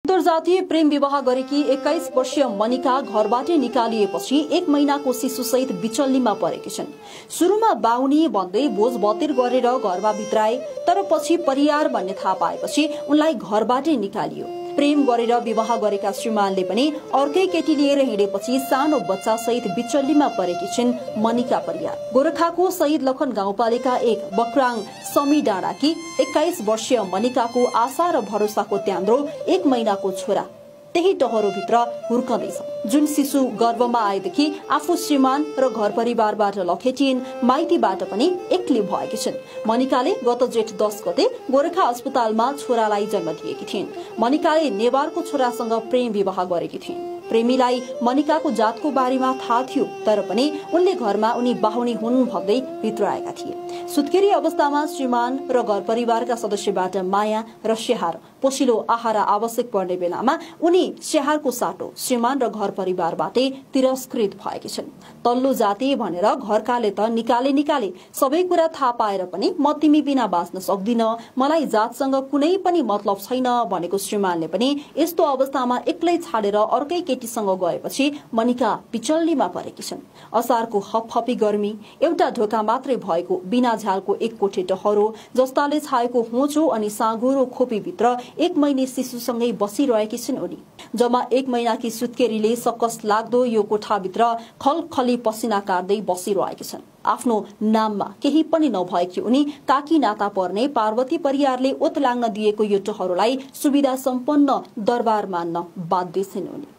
अन्तर्जातीय प्रेम विवाह गरेकी 21 वर्षीय मनिका घरबाटै निकालिएपछि 1 महिनाको शिशुसहित बिचल्लीमा परेकी छन्। सुरुमा बाउनी भन्दै बोझ बतेर गरेर घरमा भित्राए, तर पछि परियार भन्ने थाहा पाएपछि उनलाई घरबाटै निकालियो। प्रेम गरेर विवाह गरेका श्रीमानले पनि अर्कै केटी लिएर हिँडेपछि सानो बच्चा सहित बिचल्लीमा परेकी छिन् मनिका परियार। गोरखाको शहीद लखन गाउँपालिका 1 बक्राङ समी डाँडाकी 21 वर्षीय मनिकाको आशा र भरोसाको त्यान्द्रो 1 महिनाको छोरा त्यही टहरोभित्र हुर्कँदैछ। जुन शिशु गर्भमा आएदेखि आफू श्रीमान र घर परिवारबाट लखेटिन्, माइतीबाट पनि एक्लै भएकी छिन्। मनिकाले गत जेठ 10 गते गोरखा अस्पतालमा छोरालाई जन्म दिएकी थिइन्। मनिकाले नेवारको छोरासँग प्रेम विवाह गरेकी थिइन्। प्रेमीलाई मनिकाको जातको बारेमा थाहा थियो, तर पनि उनले घरमा उनी बाहुनी हुन् भन्दै भित्राएका थिए। सुत्केरी अवस्थामा श्रीमान र घर परिवारका सदस्यबाट माया र स्याहार, पोसिलो आहार आवश्यक पर्ने बेलामा उनी स्याहारको साटो श्रीमान र घर परिवारबाटै तिरस्कृत भएकी छिन्। तल्लो जाति भनेर घरकाले त निकाले सबै कुरा थाहा पाएर पनि म तिमी बिना बाँच्न सक्दिन, मलाई जातसँग कुनै पनि मतलब छैन भनेको श्रीमानले पनि यस्तो अवस्थामा एक्लै छाडेर अर्कै केटीसँग गएपछि मनिका बिचल्लीमा परेकी छन्। असारको हपहपी गर्मी, एउटा ढोका मात्रै भएको बिना झ्यालको 1 कोठे टहरो, जस्ताले छाएको होचो अनि साँघुरो खोपीभित्र 1 महिने शिशुसँगै बसिरहेकी छिन् उनी। जम्मा 1 महिनाकी सुत्केरीले सकस लाग्दो यो कोठाभित्र खलखली पसिना काट्दै बसिरहेकी छन्। आफ्नो नाममा केही पनि नभएकी उनी काकी नाता पर्ने पार्वती परियारले ओत लाग्न दिएको यो टहरोलाई सुविधा सम्पन्न दरबार मान्न बाध्य छिन् उनी।